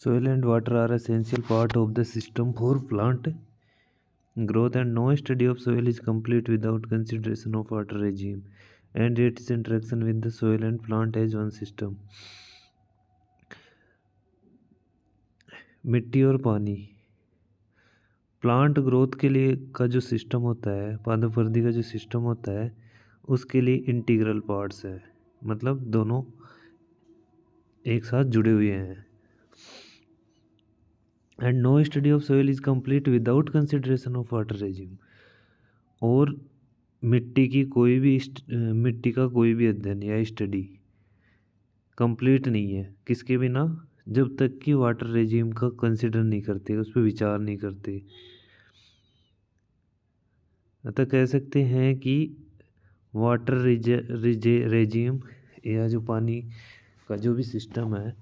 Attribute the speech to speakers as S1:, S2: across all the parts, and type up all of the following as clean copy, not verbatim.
S1: Soil and water are essential part of the system for plant growth, and no study of soil is complete without consideration of water regime and its interaction with the soil and plant as one system. मिट्टी और पानी plant growth के लिए का जो system होता है, पादप वृद्धि का जो सिस्टम होता है, उसके लिए इंटीग्रल पार्ट्स है, मतलब दोनों एक साथ जुड़े हुए हैं. And no study of soil is complete without consideration of water regime. और मिट्टी का कोई भी अध्ययन या स्टडी कंप्लीट नहीं है किसके बिना, जब तक कि वाटर रेजिम का कंसिडर नहीं करते, उस पर विचार नहीं करते. अतः कह सकते हैं कि वाटर रेजिम या जो पानी का जो भी सिस्टम है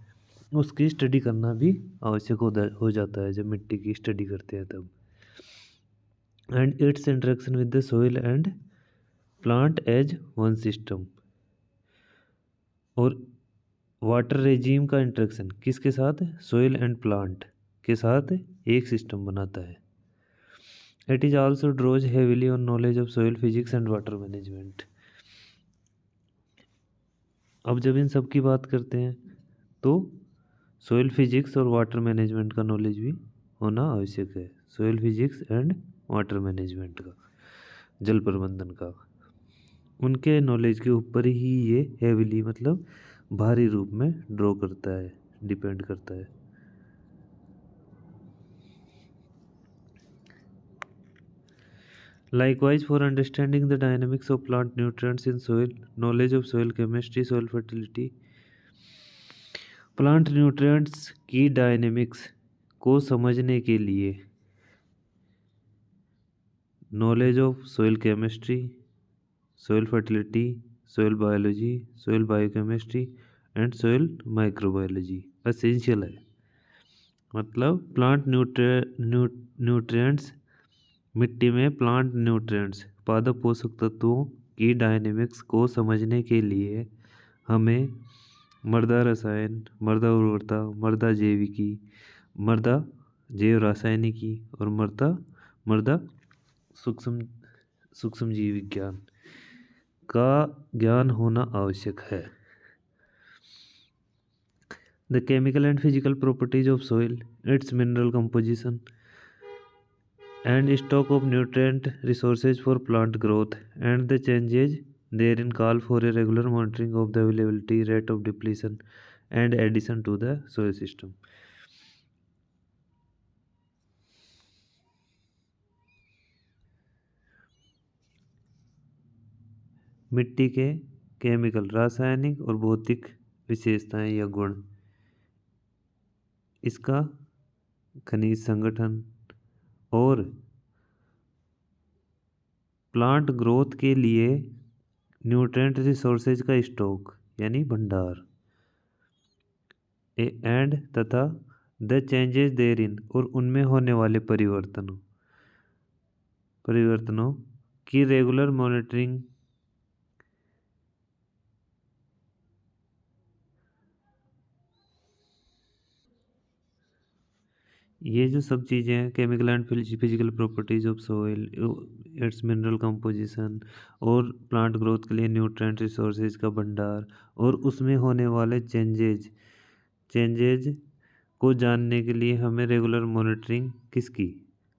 S1: उसकी स्टडी करना भी आवश्यक हो जाता है जब मिट्टी की स्टडी करते हैं तब. And its interaction with the soil and plant as one system. और वाटर रेजिम का इंटरेक्शन किसके साथ, सोइल एंड प्लांट के साथ एक सिस्टम बनाता है. It is also draws heavily on knowledge of soil physics and water management. अब जब इन सब की बात करते हैं तो सोइल फिजिक्स और वाटर मैनेजमेंट का नॉलेज भी होना आवश्यक है. Soil physics and water management का, जल प्रबंधन का, उनके नॉलेज के ऊपर ही ये हेविली मतलब भारी रूप में ड्रॉ करता है, डिपेंड करता है. Likewise, for understanding the dynamics of plant nutrients in soil, knowledge of soil chemistry, soil fertility, plant nutrients की डायनेमिक्स को समझने के लिए knowledge of soil chemistry, soil fertility, soil biology, soil biochemistry and soil microbiology essential है. मतलब plant nutrients, मिट्टी में plant nutrients पादप पोषक तत्वों की डायनेमिक्स को समझने के लिए हमें मृदा रसायन, मृदा उर्वरता, मृदा जैविकी, मृदा जैव रासायनिकी और मृदा सूक्ष्म जीव विज्ञान का ज्ञान होना आवश्यक है. The chemical and physical properties of soil, it's mineral composition and stock of nutrient resources for plant growth and the changes therein call for a regular monitoring of the availability, rate of depletion and addition to the soil system. मिट्टी के chemical, रासायनिक और भौतिक विशेषताएं या गुण, इसका खनिज संगठन और प्लांट ग्रोथ के लिए न्यूट्रिएंट रिसोर्सेज का स्टॉक यानी भंडार, एंड तथा द चेंजेस देयरिन और उनमें होने वाले परिवर्तनों की रेगुलर मॉनिटरिंग ये जो सब चीज़ें हैं, chemical and physical properties of soil, it's mineral composition और प्लांट ग्रोथ के लिए न्यूट्रिएंट रिसोर्सेज का भंडार और उसमें होने वाले चेंजेज को जानने के लिए हमें रेगुलर मॉनिटरिंग किसकी,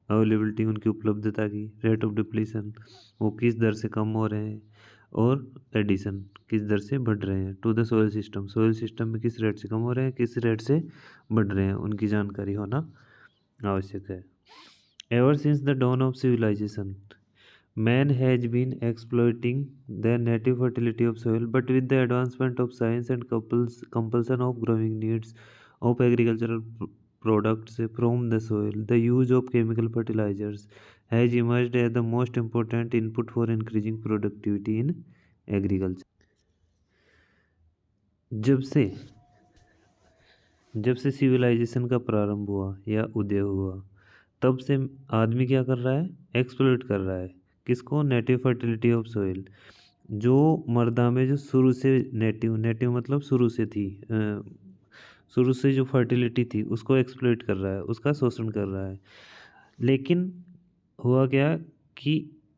S1: अवेलेबिलिटी उनकी उपलब्धता की, रेट ऑफ डिप्लीशन वो किस दर से कम हो रहे हैं और एडिशन किस दर से बढ़ रहे हैं टू द सोइल सिस्टम में किस रेट से कम हो रहे हैं, किस रेट से बढ़ रहे हैं, उनकी जानकारी होना आवश्यक है. Ever since the dawn of civilisation, man has been exploiting the native fertility of soil, but with the advancement of science and compulsion of growing needs of agricultural products from the soil, the use of chemical fertilizers has emerged as the most important input for increasing productivity in agriculture. जब से civilisation का प्रारंभ हुआ या उदय हुआ, तब से आदमी क्या कर रहा है, एक्सप्लॉइट कर रहा है किसको, नेटिव फर्टिलिटी ऑफ सोइल, जो मृदा में जो शुरू से नेटिव मतलब शुरू से थी, शुरू से जो फर्टिलिटी थी उसको एक्सप्लॉइट कर रहा है, उसका शोषण कर रहा है। लेकिन हुआ क्या कि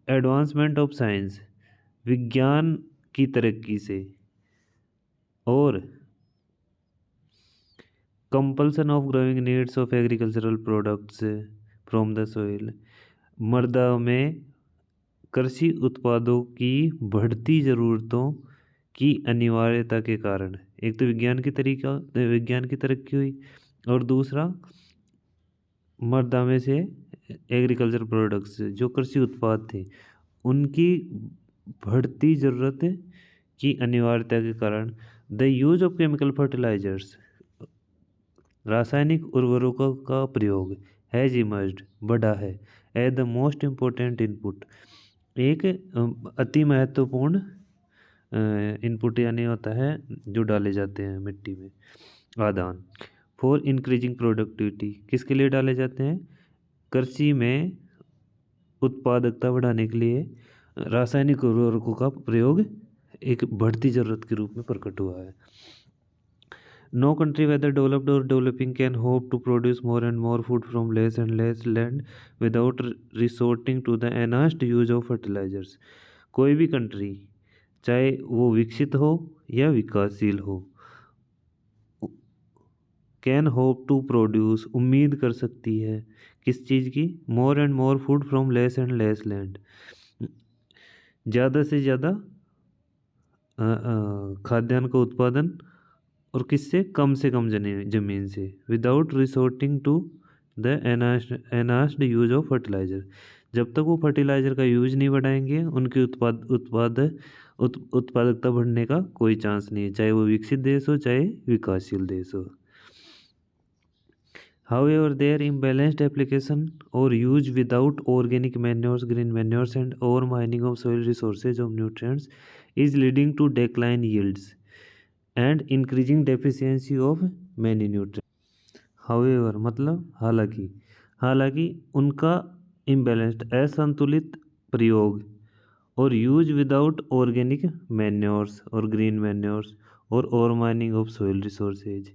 S1: एडवांसमेंट ऑफ साइंस, विज्ञान की तरक्की से, और compulsion of growing needs of agricultural products from the soil, मृदा में कृषि उत्पादों की बढ़ती ज़रूरतों की अनिवार्यता के कारण, एक तो विज्ञान की तरक्की हुई, और दूसरा मृदा में से एग्रीकल्चर प्रोडक्ट्स जो कृषि उत्पाद थे उनकी बढ़ती ज़रूरत की अनिवार्यता के कारण the use of chemical fertilisers, रासायनिक उर्वरकों का प्रयोग हैज इमर्ज्ड, बढ़ा है, as the most important input, एक अति महत्वपूर्ण इनपुट यानी होता है जो डाले जाते हैं मिट्टी में, आदान, फॉर इंक्रीजिंग प्रोडक्टिविटी, किसके लिए डाले जाते हैं, कृषि में उत्पादकता बढ़ाने के लिए रासायनिक उर्वरकों का प्रयोग एक बढ़ती ज़रूरत के रूप में प्रकट हुआ है। नो कंट्री वेदर डेवलप्ड और developing can hope to produce more and more food from less and less land without resorting to the enhanced use of fertilisers, कोई भी कंट्री चाहे वो विकसित हो या विकासशील हो, कैन होप टू प्रोड्यूस, उम्मीद कर सकती है किस चीज़ की, मोर and more food from less and less land, ज़्यादा से ज़्यादा खाद्यान्न का उत्पादन, और किससे, कम से कम ज़मीन से, without resorting to the enhanced use of fertiliser, जब तक वो फर्टिलाइजर का यूज नहीं बढ़ाएंगे उनकी उत्पादकता बढ़ने का कोई चांस नहीं है, चाहे वो विकसित देश हो चाहे विकासशील देश हो। However, their imbalanced application or use without organic manures, green manures, and over mining of soil resources of nutrients is leading to decline yields and increasing deficiency of many nutrients. However, मतलब हालांकि उनका imbalanced, असंतुलित प्रयोग और use without organic manures और green manures और over mining of soil resources,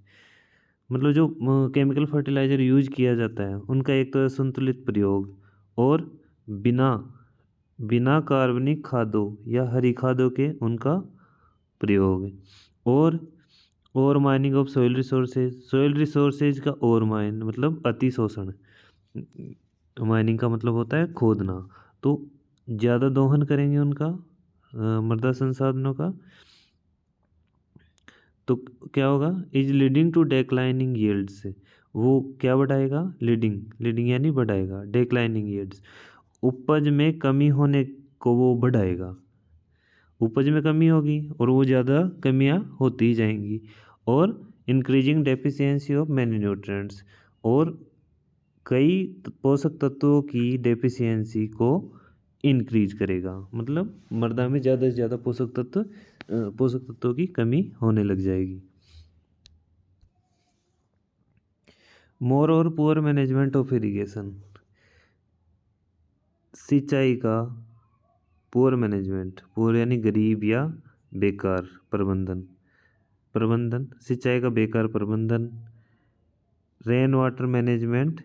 S1: मतलब जो केमिकल फर्टिलाइज़र यूज किया जाता है उनका एक तो असंतुलित प्रयोग और बिना बिना कार्बनिक खादों या हरी खादों के उनका प्रयोग, और माइनिंग ऑफ सॉइल रिसोर्सेज का ओवर माइन मतलब अति शोषण, माइनिंग का मतलब होता है खोदना, तो ज़्यादा दोहन करेंगे उनका मृदा संसाधनों का तो क्या होगा, इज लीडिंग टू डेक्लाइनिंग यील्ड्स, वो क्या बढ़ाएगा, लीडिंग यानी बढ़ाएगा, डेक्लाइनिंग यील्ड्स, उपज में कमी होने को वो बढ़ाएगा, उपज में कमी होगी और वो ज़्यादा कमियां होती ही जाएंगी, और increasing deficiency of many nutrients, और कई पोषक तत्वों की डेफिशिएंसी को इंक्रीज करेगा, मतलब मृदा में ज़्यादा से ज़्यादा पोषक तत्वों की कमी होने लग जाएगी। मोर और पुअर मैनेजमेंट ऑफ इरिगेशन, सिंचाई का पुअर मैनेजमेंट, पुअर यानी गरीब या बेकार प्रबंधन, सिंचाई का बेकार प्रबंधन, रेन वाटर मैनेजमेंट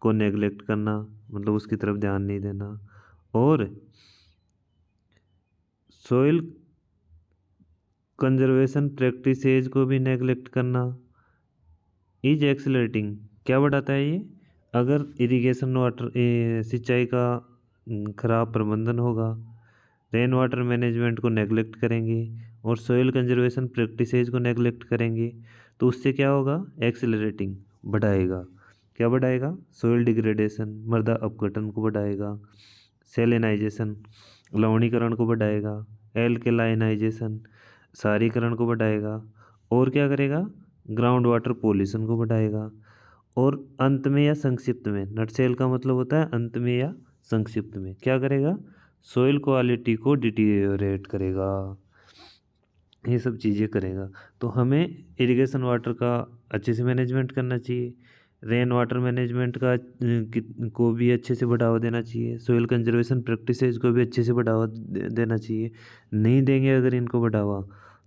S1: को नेगलेक्ट करना, मतलब उसकी तरफ ध्यान नहीं देना, और सॉइल कंजर्वेशन प्रैक्टिसेज को भी नेगलेक्ट करना, इज एक्सेलरेटिंग, क्या बढ़ाता है ये, अगर इरिगेशन वाटर सिंचाई का खराब प्रबंधन होगा, रेन वाटर मैनेजमेंट को नेगलेक्ट करेंगे और सॉइल कंजर्वेशन प्रैक्टिसेज को नेगलेक्ट करेंगे, तो उससे क्या होगा, एक्सेलरेटिंग, बढ़ाएगा, क्या बढ़ाएगा, सॉइल डिग्रेडेशन, मृदा अपघटन को बढ़ाएगा, सेलेनाइजेशन, लवणीकरण को बढ़ाएगा, एल्केलाइनाइजेशन, सारीकरण को बढ़ाएगा, और क्या करेगा, ग्राउंड वाटर पॉल्यूशन को बढ़ाएगा, और अंत में या संक्षिप्त में, नटसेल का मतलब होता है अंत में या संक्षिप्त में, क्या करेगा, सॉइल क्वालिटी को डिटीरियोरेट करेगा, ये सब चीज़ें करेगा। तो हमें इरिगेशन वाटर का अच्छे से मैनेजमेंट करना चाहिए, रेन वाटर मैनेजमेंट का को भी अच्छे से बढ़ावा देना चाहिए, सॉइल कंजर्वेशन प्रैक्टिसेस को भी अच्छे से बढ़ावा देना चाहिए। नहीं देंगे अगर इनको बढ़ावा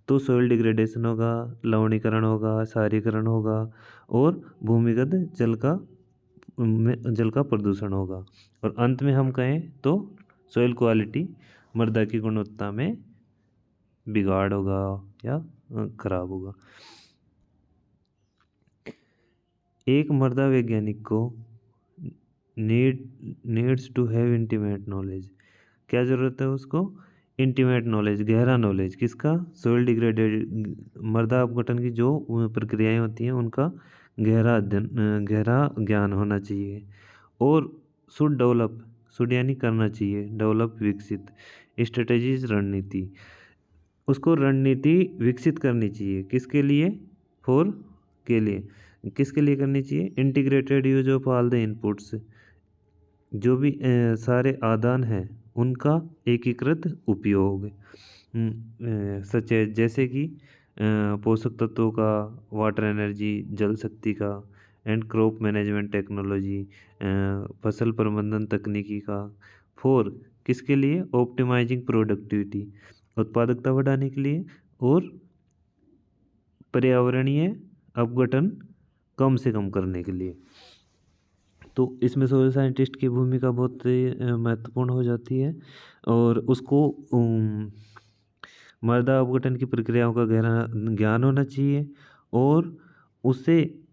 S1: तो सॉइल डिग्रेडेशन होगा, लवणीकरण होगा, क्षारीकरण होगा और भूमिगत जल का प्रदूषण होगा। और अंत में हम कहें तो सॉइल क्वालिटी, मृदा की गुणवत्ता में बिगाड़ होगा या खराब होगा। एक मृदा वैज्ञानिक को needs to have intimate knowledge. क्या जरूरत है उसको? इंटीमेट नॉलेज, गहरा नॉलेज। किसका? सोइल डिग्रेडेड, मृदा अपघटन की जो प्रक्रियाएं होती हैं उनका गहरा अध्ययन, गहरा ज्ञान होना चाहिए। और शुड यानी करना चाहिए, डेवलप विकसित, स्ट्रेटेजीज रणनीति, उसको रणनीति विकसित करनी चाहिए। किसके लिए? फॉर के लिए। किसके लिए करनी चाहिए? Integrated use of all the inputs, जो भी सारे आदान हैं उनका एकीकृत उपयोग, सच है जैसे कि पोषक तत्वों का, वाटर एनर्जी, जल शक्ति का, एंड क्रॉप मैनेजमेंट टेक्नोलॉजी, फसल प्रबंधन तकनीकी का। फोर किसके लिए? ऑप्टिमाइजिंग प्रोडक्टिविटी, उत्पादकता बढ़ाने के लिए और पर्यावरणीय अपघटन कम से कम करने के लिए। तो इसमें सोयल साइंटिस्ट की भूमिका बहुत महत्वपूर्ण हो जाती है और उसको मृदा अपघटन की प्रक्रियाओं का गहरा ज्ञान होना चाहिए और उससे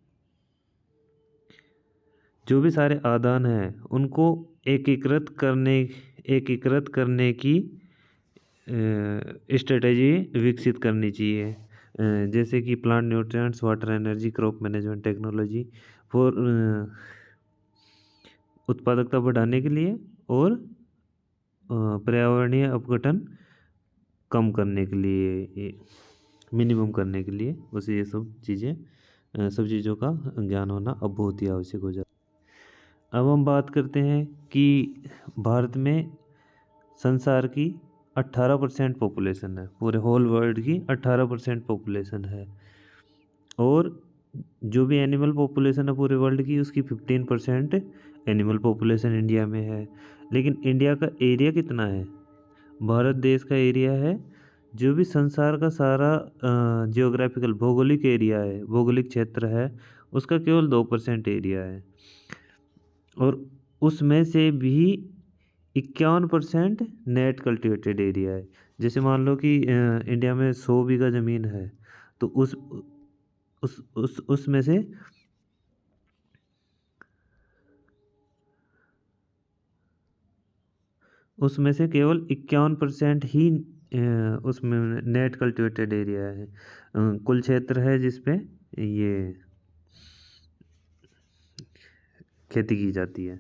S1: जो भी सारे आदान हैं उनको एकीकृत करने की स्ट्रेटेजी विकसित करनी चाहिए, जैसे कि plant nutrients, water energy, crop management technology for उत्पादकता बढ़ाने के लिए और पर्यावरणीय अपघटन कम करने के लिए, मिनिमम करने के लिए, बस ये सब चीज़ों का ज्ञान होना अब बहुत ही आवश्यक हो जाता है। अब हम बात करते हैं कि भारत में संसार की 18% पॉपुलेशन है, पूरे होल वर्ल्ड की 18% पॉपुलेशन है और जो भी एनिमल पॉपुलेशन है पूरे वर्ल्ड की उसकी 15% एनिमल पॉपुलेशन इंडिया में है। लेकिन इंडिया का एरिया कितना है? भारत देश का एरिया है, जो भी संसार का सारा जियोग्राफिकल भौगोलिक एरिया है, भौगोलिक क्षेत्र है, उसका केवल 2% एरिया है और उसमें से भी 51% नेट कल्टिवेटेड एरिया है। जैसे मान लो कि इंडिया में 100 बीघा ज़मीन है तो उसमें से केवल 51% ही उसमें नेट कल्टिवेटेड एरिया है। कुल क्षेत्र है जिसपे ये खेती की जाती है।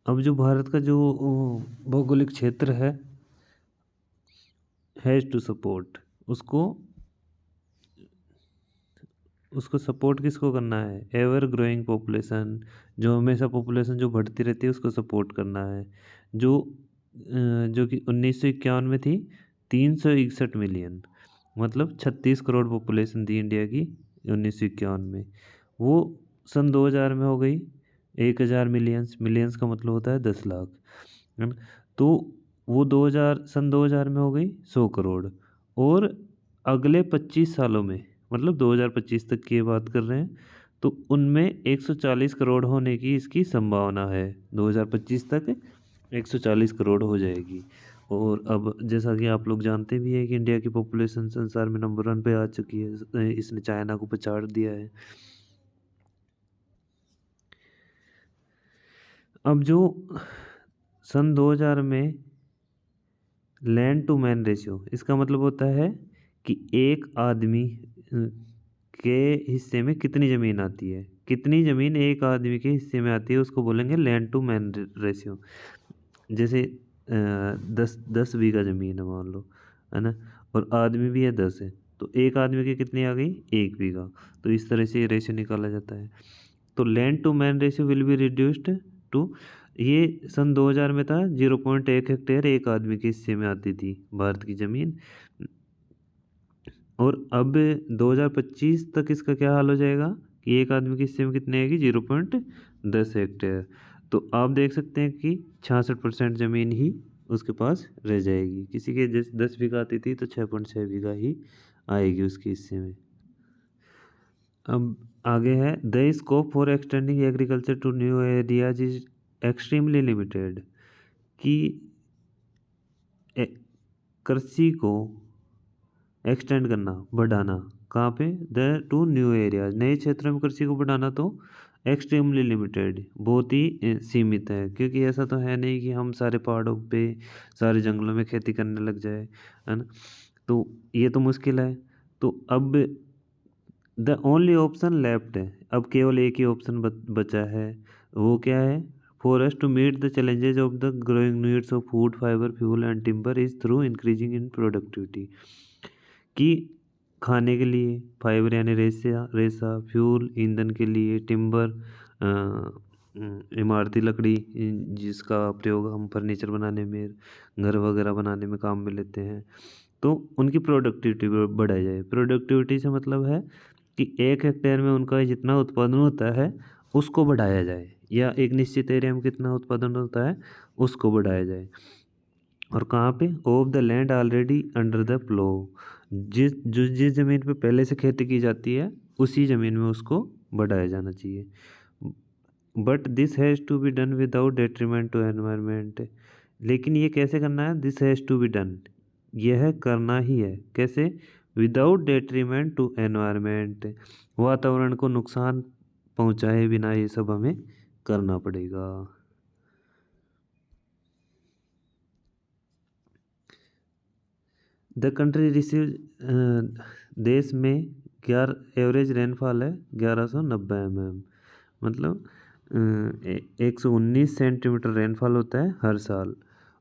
S1: अब जो भारत का जो भौगोलिक क्षेत्र है, हैज़ टू सपोर्ट, उसको सपोर्ट किसको करना है? एवर ग्रोइंग पॉपुलेशन, जो हमेशा पॉपुलेशन जो बढ़ती रहती है उसको सपोर्ट करना है, जो कि 1951 में थी 361 मिलियन, मतलब 36 करोड़ पॉपुलेशन थी इंडिया की 1951 में। वो सन 2000 में हो गई 1000 मिलियंस का मतलब होता है 10 लाख, है ना? तो वो 2000 में हो गई 100 करोड़ और अगले 25 सालों में, मतलब 2025 तक की बात कर रहे हैं, तो उनमें 140 करोड़ होने की इसकी संभावना है। 2025 तक 140 करोड़ हो जाएगी। और अब जैसा कि आप लोग जानते भी हैं कि इंडिया की पॉपुलेशन संसार में नंबर 1 पे आ चुकी है, इसने चाइना को पछाड़ दिया है। अब जो सन 2000 में लैंड टू मैन रेशियो, इसका मतलब होता है कि एक आदमी के हिस्से में कितनी ज़मीन आती है, कितनी ज़मीन एक आदमी के हिस्से में आती है, उसको बोलेंगे लैंड टू मैन रेशियो। जैसे 10 बीघा ज़मीन है मान लो, है ना, और आदमी भी है 10 है, तो एक आदमी की कितनी आ गई? 1 बीघा। तो इस तरह से ये रेशियो निकाला जाता है। तो land to man ratio will be reduced to, ये सन 2000 में था 0.1 हेक्टेयर एक आदमी के हिस्से में आती थी भारत की ज़मीन, और अब 2025 तक इसका क्या हाल हो जाएगा कि एक आदमी के हिस्से में कितनी आएगी? 0.10 हेक्टेयर। तो आप देख सकते हैं कि 66% ज़मीन ही उसके पास रह जाएगी। किसी के जैसे 10 बीघा आती थी तो 6.6 बीघा ही आएगी उसके हिस्से में। अब आगे है, the scope for extending agriculture to new areas is extremely limited. कि कृषि को एक्सटेंड करना, बढ़ाना, कहाँ पे, द टू न्यू एरियाज, नए क्षेत्रों में कृषि को बढ़ाना तो एक्सट्रीमली लिमिटेड, बहुत ही सीमित है। क्योंकि ऐसा तो है नहीं कि हम सारे पहाड़ों पे, सारे जंगलों में खेती करने लग जाए, है ना। तो ये तो मुश्किल है। तो अब द ओनली ऑप्शन लेफ्ट है, अब केवल एक ही ऑप्शन बचा है। वो क्या है, for us to meet the challenges of the growing needs of food, fibre, fuel and timber is through increasing in productivity. कि खाने के लिए फाइबर यानी रेशा रेशा, फ्यूल ईंधन के लिए, टिम्बर इमारती लकड़ी जिसका प्रयोग हम फर्नीचर बनाने में, घर वगैरह बनाने में काम में लेते हैं, तो उनकी प्रोडक्टिविटी बढ़ाई जाए। प्रोडक्टिविटी से मतलब है कि 1 हेक्टेयर में उनका जितना उत्पादन होता है उसको बढ़ाया जाए, या एक निश्चित एरिया में कितना उत्पादन होता है उसको बढ़ाया जाए। और कहाँ पे, of the land already under the plough, जिस ज़मीन पे पहले से खेती की जाती है उसी ज़मीन में उसको बढ़ाया जाना चाहिए। But this has to be done without detriment to environment. लेकिन ये कैसे करना है, this has to be done, यह करना ही है। कैसे, विदाउट डेट्रीमेंट टू एनवायरमेंट, वातावरण को नुकसान पहुंचाए बिना ये सब हमें करना पड़ेगा। द कंट्री रिसीव, देश में 11 एवरेज रेनफॉल है 1190 mm, मतलब 119 सेंटीमीटर रेनफॉल होता है हर साल।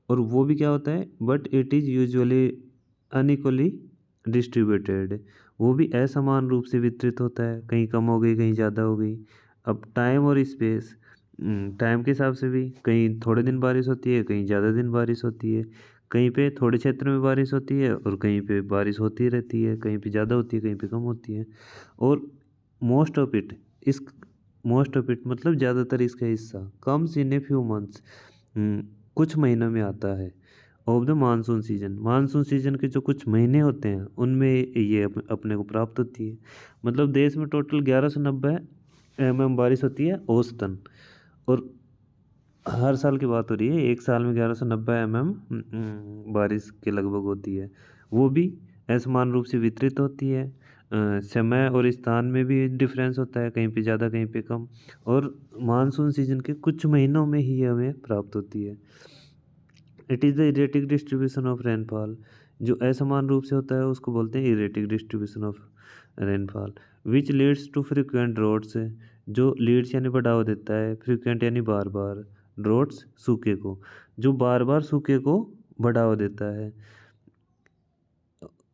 S1: और वो भी क्या होता है, but it is usually unequally distributed, वो भी असमान रूप से वितरित होता है, कहीं कम हो गई कहीं ज़्यादा हो गई। अब टाइम और स्पेस, टाइम के हिसाब से भी कहीं थोड़े दिन बारिश होती है, कहीं ज़्यादा दिन बारिश होती है, कहीं पे थोड़े क्षेत्र में बारिश होती है और कहीं पे बारिश होती रहती है, कहीं पे ज़्यादा होती है कहीं पे कम होती है। और मोस्ट ऑफ इट, इस मोस्ट ऑफ इट मतलब ज़्यादातर इसका हिस्सा comes in a few months, कुछ महीनों में आता है, of the monsoon season, monsoon season के जो कुछ महीने होते हैं उनमें ये अपने को प्राप्त होती है। मतलब देश में टोटल 1190 mm बारिश होती है औसतन, और हर साल की बात हो रही है, एक साल में 1190 mm बारिश के लगभग होती है। वो भी असमान रूप से वितरित होती है, समय और स्थान में भी डिफरेंस होता है, कहीं पे ज़्यादा कहीं पे कम, और मानसून सीजन के कुछ महीनों में ही हमें प्राप्त होती है। It is the erratic distribution of rainfall, जो असमान रूप से होता है उसको बोलते हैं erratic distribution of rainfall, which leads to frequent droughts, जो लीड्स यानी बढ़ावा देता है, फ्रिक्वेंट यानी बार बार, ड्रॉट्स सूखे को, जो बार बार सूखे को बढ़ावा देता है।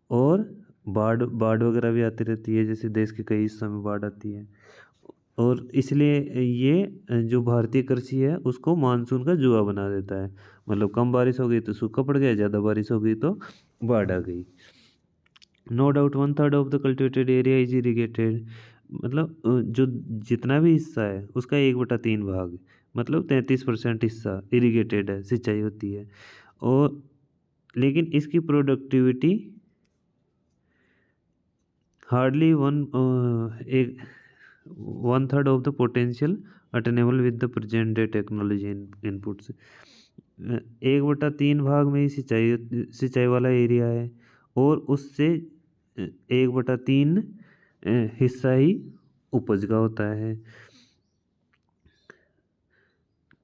S1: और बाढ़ बाढ़ वगैरह भी आती रहती है, जैसे देश के कई हिस्सों में बाढ़ आती है। और इसलिए ये जो भारतीय कृषि है उसको मानसून का जुआ बना देता है। मतलब कम बारिश हो गई तो सूखा पड़ गया, ज़्यादा बारिश हो गई तो बाढ़ आ गई। No doubt 1/3 of the cultivated area is irrigated, मतलब जो जितना भी हिस्सा है उसका 1/3 भाग, मतलब 33% हिस्सा इरीगेटेड है, सिंचाई होती है। और लेकिन इसकी productivity hardly 1/3 of the potential attainable with the present day technology inputs. 1/3 भाग में ही सिंचाई सिंचाई वाला एरिया है, और उससे 1/3 हिस्सा ही उपज का होता है।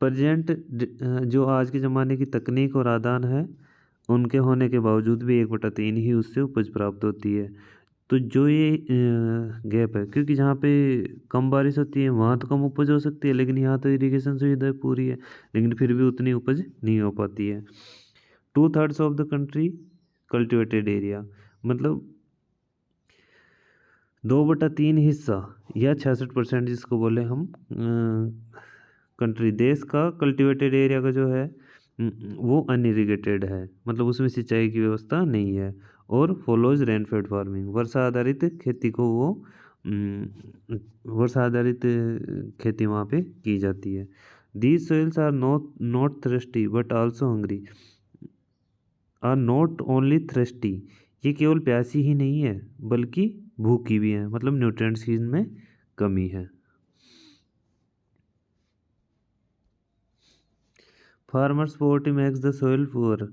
S1: प्रेजेंट जो आज के ज़माने की तकनीक और आदान है उनके होने के बावजूद भी 1/3 ही उससे उपज प्राप्त होती है। तो जो ये गैप है, क्योंकि जहाँ पे कम बारिश होती है वहाँ तो कम उपज हो सकती है, लेकिन यहाँ तो इरिगेशन सुविधा पूरी है, लेकिन फिर भी उतनी उपज नहीं हो पाती है। 2/3 of the country cultivated area, मतलब 2/3 हिस्सा या 66% जिसको बोले हम कंट्री, देश का कल्टिवेटेड एरिया का जो है वो अनइरिगेटेड है, मतलब उसमें सिंचाई की व्यवस्था नहीं है। और फॉलोज रेनफेड फार्मिंग, वर्षा आधारित खेती को वो वर्षा आधारित खेती वहाँ पे की जाती है। These soils are not thirsty but also hungry, are not only thirsty, ये केवल प्यासी ही नहीं है बल्कि भूखी भी है, मतलब न्यूट्रिएंट्स की इनमें कमी है। Farmers poverty makes the soil poor,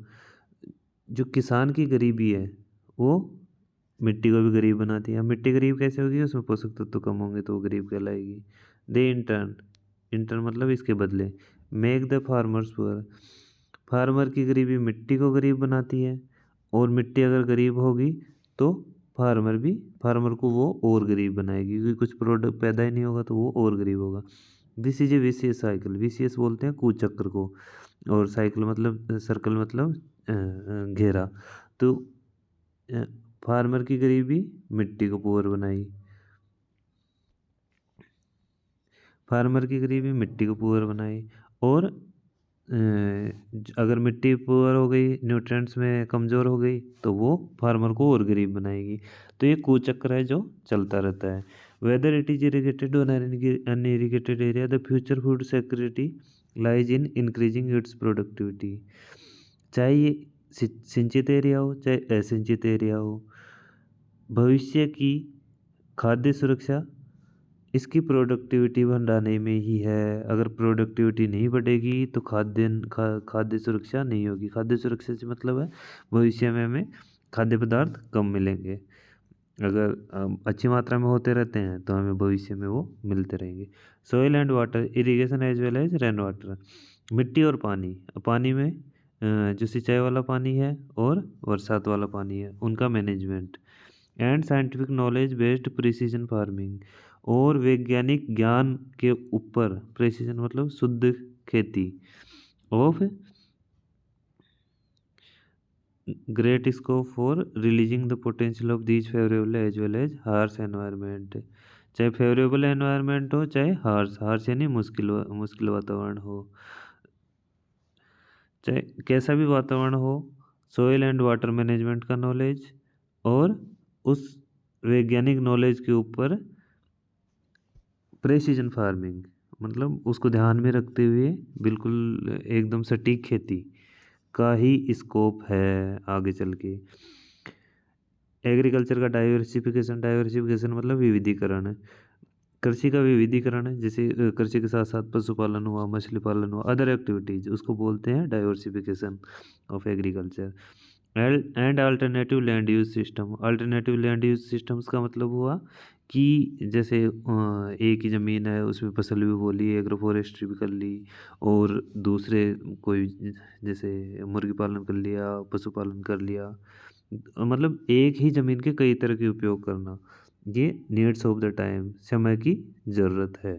S1: जो किसान की गरीबी है वो मिट्टी को भी गरीब बनाती है। अब मिट्टी गरीब कैसे होगी, उसमें पोषक तत्व कम होंगे तो वो गरीब कहलाएगी। दे इंटर्न, इंटर्न मतलब इसके बदले, make the farmers poor, farmer की गरीबी मिट्टी को गरीब बनाती है, और मिट्टी अगर गरीब होगी तो फार्मर को वो और गरीब बनाएगी, क्योंकि कुछ प्रोडक्ट पैदा ही नहीं होगा तो वो और गरीब होगा। This is a vicious cycle, vicious बोलते हैं कुचक्र को, और साइकिल मतलब सर्कल मतलब घेरा। तो फार्मर की गरीबी मिट्टी को पुअर बनाई, फार्मर की गरीबी मिट्टी को पुअर बनाई, और अगर मिट्टी पुअर हो गई, न्यूट्रिएंट्स में कमज़ोर हो गई, तो वो फार्मर को और गरीब बनाएगी। तो ये कुचक्र है जो चलता रहता है। वेदर इट इज इरीगेटेड और unirrigated area, the future food security lies in increasing its productivity. चाहे ये सिंचित एरिया हो चाहे असिंचित एरिया हो, भविष्य की खाद्य सुरक्षा इसकी प्रोडक्टिविटी बढ़ाने में ही है। अगर प्रोडक्टिविटी नहीं बढ़ेगी तो खाद्य सुरक्षा नहीं होगी। खाद्य सुरक्षा से मतलब है भविष्य में हमें खाद्य पदार्थ कम मिलेंगे। अगर अच्छी मात्रा में होते रहते हैं तो हमें भविष्य में वो मिलते रहेंगे। Soil and water irrigation as well as rain water, मिट्टी और पानी, पानी में जो सिंचाई वाला पानी है और बरसात वाला पानी है उनका management, and scientific knowledge based precision farming, और वैज्ञानिक ज्ञान के ऊपर, प्रिसीजन मतलब शुद्ध खेती, of great scope for releasing the potential of these favourable as well as harsh environment. चाहे फेवरेबल एनवायरनमेंट हो चाहे हार्श यानी मुश्किल वातावरण हो, चाहे कैसा भी वातावरण हो, सोइल एंड वाटर मैनेजमेंट का नॉलेज और उस वैज्ञानिक नॉलेज के ऊपर प्रेसिजन फार्मिंग, मतलब उसको ध्यान में रखते हुए बिल्कुल एकदम सटीक खेती का ही स्कोप है आगे चल के। एग्रीकल्चर का डाइवर्सिफिकेशन, डाइवर्सिफिकेशन मतलब विविधीकरण है, कृषि का विविधीकरण है। जैसे कृषि के साथ साथ पशुपालन हुआ, मछली पालन हुआ, अदर एक्टिविटीज, उसको बोलते हैं diversification of agriculture. And alternative land use system, alternative land use systems का मतलब हुआ कि जैसे एक ही ज़मीन है उसमें फसल भी बोली, एग्रो फॉरेस्ट्री भी कर ली, और दूसरे कोई जैसे मुर्गी पालन कर लिया, पशुपालन कर लिया, मतलब एक ही ज़मीन के कई तरह के उपयोग करना, ये नीड्स ऑफ द टाइम, समय की ज़रूरत है।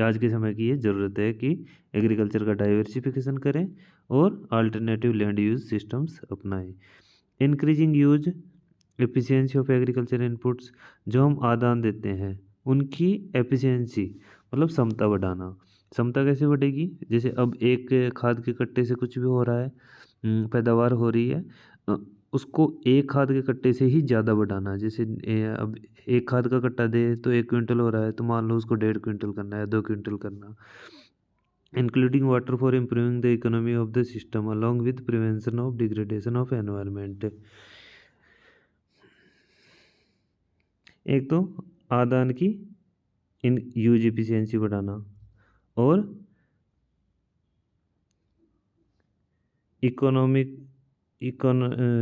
S1: आज के समय की ये ज़रूरत है कि एग्रीकल्चर का डाइवर्सिफिकेशन करें और अल्टरनेटिव लैंड यूज सिस्टम्स अपनाएं। Increasing use efficiency of agriculture inputs, जो हम आदान देते हैं उनकी एफिशिएंसी मतलब क्षमता बढ़ाना। क्षमता कैसे बढ़ेगी, जैसे अब एक खाद के कट्टे से कुछ भी हो रहा है, पैदावार हो रही है, उसको एक खाद के कट्टे से ही ज़्यादा बढ़ाना। जैसे अब एक खाद का कट्टा दे तो 1 क्विंटल हो रहा है, तो मान लो उसको 1.5 क्विंटल करना है, 2 क्विंटल करना। Including water for improving the economy of the system along with prevention of degradation of environment. एक तो आदान की इन यूज एफिशिएंसी बढ़ाना, और इकोनॉमिक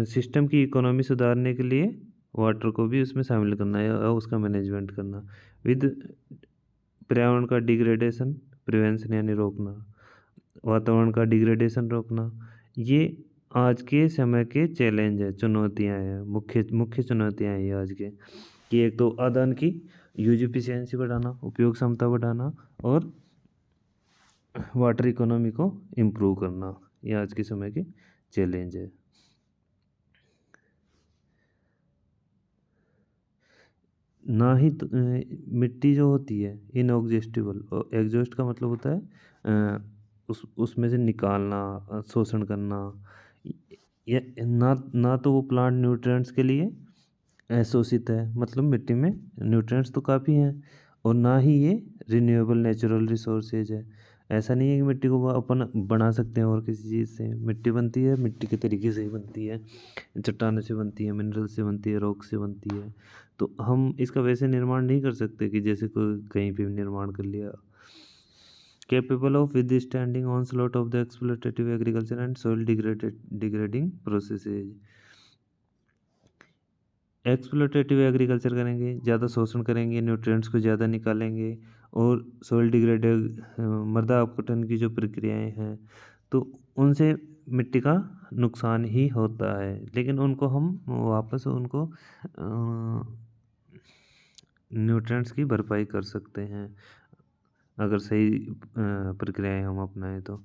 S1: सिस्टम की इकोनॉमी सुधारने के लिए वाटर को भी उसमें शामिल करना है और उसका मैनेजमेंट करना, विद पर्यावरण का डिग्रेडेशन प्रिवेंशन यानी रोकना, वातावरण का डिग्रेडेशन रोकना। ये आज के समय के चैलेंज है, चुनौतियां हैं, मुख्य मुख्य चुनौतियां हैं ये आज के, कि एक तो आदान की यूज एफिशिएंसी बढ़ाना, उपयोग क्षमता बढ़ाना, और वाटर इकोनॉमी को इम्प्रूव करना, ये आज के समय के चैलेंज है। ना ही तो मिट्टी जो होती है इनऑग्जेस्टिबल, एग्जॉस्ट का मतलब होता है उसमें से निकालना, शोषण करना, ये ना तो वो प्लांट न्यूट्रिएंट्स के लिए अशोषित है, मतलब मिट्टी में न्यूट्रिएंट्स तो काफ़ी हैं, और ना ही ये रिन्यूएबल नेचुरल रिसोर्सेज है। ऐसा नहीं है कि मिट्टी को अपन बना सकते हैं और किसी चीज़ से। मिट्टी बनती है मिट्टी के तरीके से ही बनती है, चट्टानों से बनती है, मिनरल से बनती है, रॉक से बनती है। तो हम इसका वैसे निर्माण नहीं कर सकते कि जैसे कोई कहीं पे भी निर्माण कर लिया। Capable of withstanding onslaught of the exploitative agriculture and soil degrading processes। Exploitative agriculture करेंगे, ज़्यादा शोषण करेंगे, न्यूट्रिएंट्स को ज़्यादा निकालेंगे और सॉइल डिग्रेडेड मृदा अपघटन की जो प्रक्रियाएं हैं तो उनसे मिट्टी का नुकसान ही होता है। लेकिन उनको हम वापस उनको न्यूट्रिएंट्स की भरपाई कर सकते हैं अगर सही प्रक्रियाएं हम अपनाएं तो।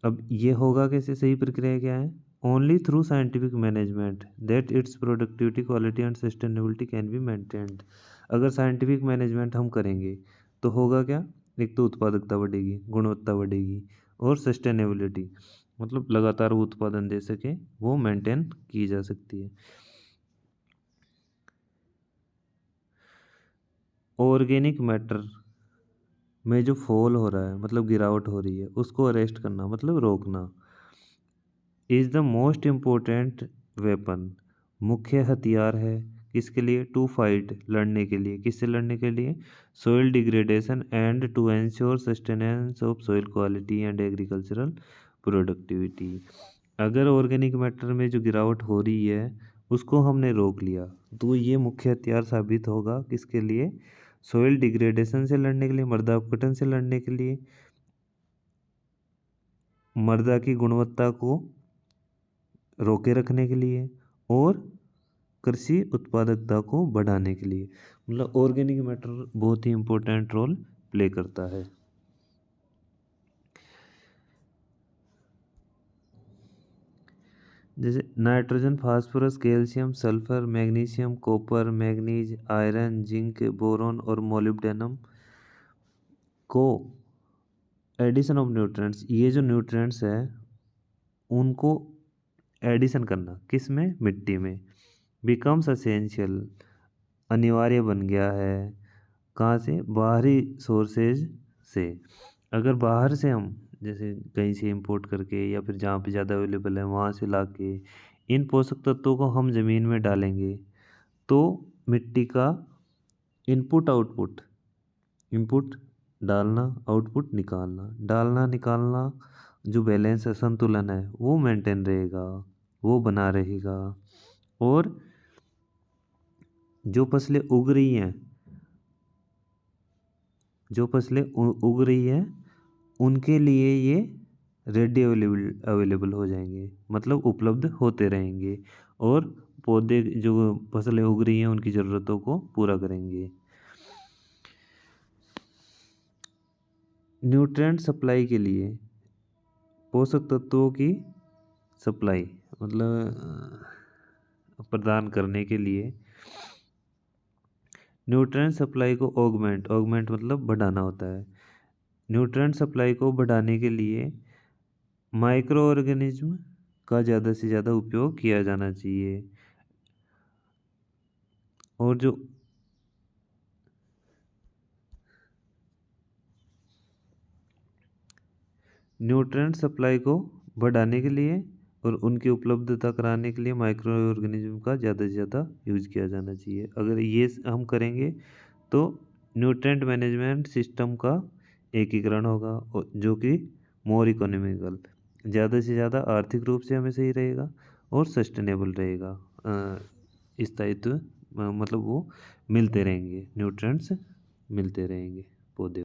S1: अब ये होगा कैसे, सही प्रक्रिया क्या है? Only through scientific management that it's productivity quality and sustainability can be maintained. अगर साइंटिफिक मैनेजमेंट हम करेंगे तो होगा क्या? एक तो उत्पादकता बढ़ेगी, गुणवत्ता बढ़ेगी और सस्टेनेबिलिटी मतलब लगातार वो उत्पादन दे सके वो मेंटेन की जा सकती है। ऑर्गेनिक मैटर में जो फॉल हो रहा है मतलब गिरावट हो रही है उसको अरेस्ट करना मतलब रोकना is the most important weapon. मुख्य हथियार है किसके लिए? टू फाइट लड़ने के लिए। किससे लड़ने के लिए? Soil degradation and to ensure sustenance of soil quality and agricultural productivity. अगर ऑर्गेनिक मैटर में जो गिरावट हो रही है उसको हमने रोक लिया तो ये मुख्य हथियार साबित होगा किसके लिए? सोइल डिग्रेडेशन से लड़ने के लिए, मृदा अपघटन से लड़ने के लिए, मृदा की गुणवत्ता को रोके रखने के लिए और कृषि उत्पादकता को बढ़ाने के लिए। मतलब ऑर्गेनिक मैटर बहुत ही इम्पोर्टेंट रोल प्ले करता है। जैसे nitrogen, phosphorus, calcium, sulphur, magnesium, copper, manganese, iron, zinc, boron और मोलिब्डेनम को एडिशन ऑफ न्यूट्रिएंट्स, ये जो न्यूट्रिएंट्स है उनको एडिशन करना किस में? मिट्टी में। बिकम्स असेंशियल, अनिवार्य बन गया है। कहाँ से? बाहरी सोर्सेज से। अगर बाहर से हम जैसे कहीं से इंपोर्ट करके या फिर जहाँ पे ज़्यादा अवेलेबल है वहाँ से ला के इन पोषक तत्वों को हम ज़मीन में डालेंगे तो मिट्टी का इनपुट आउटपुट, इनपुट डालना, आउटपुट निकालना, डालना निकालना जो बैलेंस है, संतुलन है वो मेंटेन रहेगा, वो बना रहेगा। और जो फसलें उग रही हैं, जो फसलें उग रही हैं उनके लिए ये रेडी अवेलेबल हो जाएंगे मतलब उपलब्ध होते रहेंगे और पौधे जो फसलें उग रही हैं उनकी ज़रूरतों को पूरा करेंगे। न्यूट्रिएंट सप्लाई के लिए, पोषक तत्वों की सप्लाई मतलब प्रदान करने के लिए न्यूट्रिएंट सप्लाई को ऑगमेंट मतलब बढ़ाना होता है। न्यूट्रिएंट सप्लाई को बढ़ाने के लिए माइक्रो ऑर्गेनिज्म का ज़्यादा से ज़्यादा उपयोग किया जाना चाहिए। और जो न्यूट्रिएंट सप्लाई को बढ़ाने के लिए और उनकी उपलब्धता कराने के लिए माइक्रो ऑर्गेनिज्म का ज़्यादा से ज़्यादा यूज किया जाना चाहिए। अगर ये हम करेंगे तो न्यूट्रिएंट मैनेजमेंट सिस्टम का एकीकरण होगा जो कि मोर इकोनॉमिकल, ज़्यादा से ज़्यादा आर्थिक रूप से हमें सही रहेगा और सस्टेनेबल रहेगा। स्थायित्व मतलब वो मिलते रहेंगे, न्यूट्रिएंट्स मिलते रहेंगे पौधे।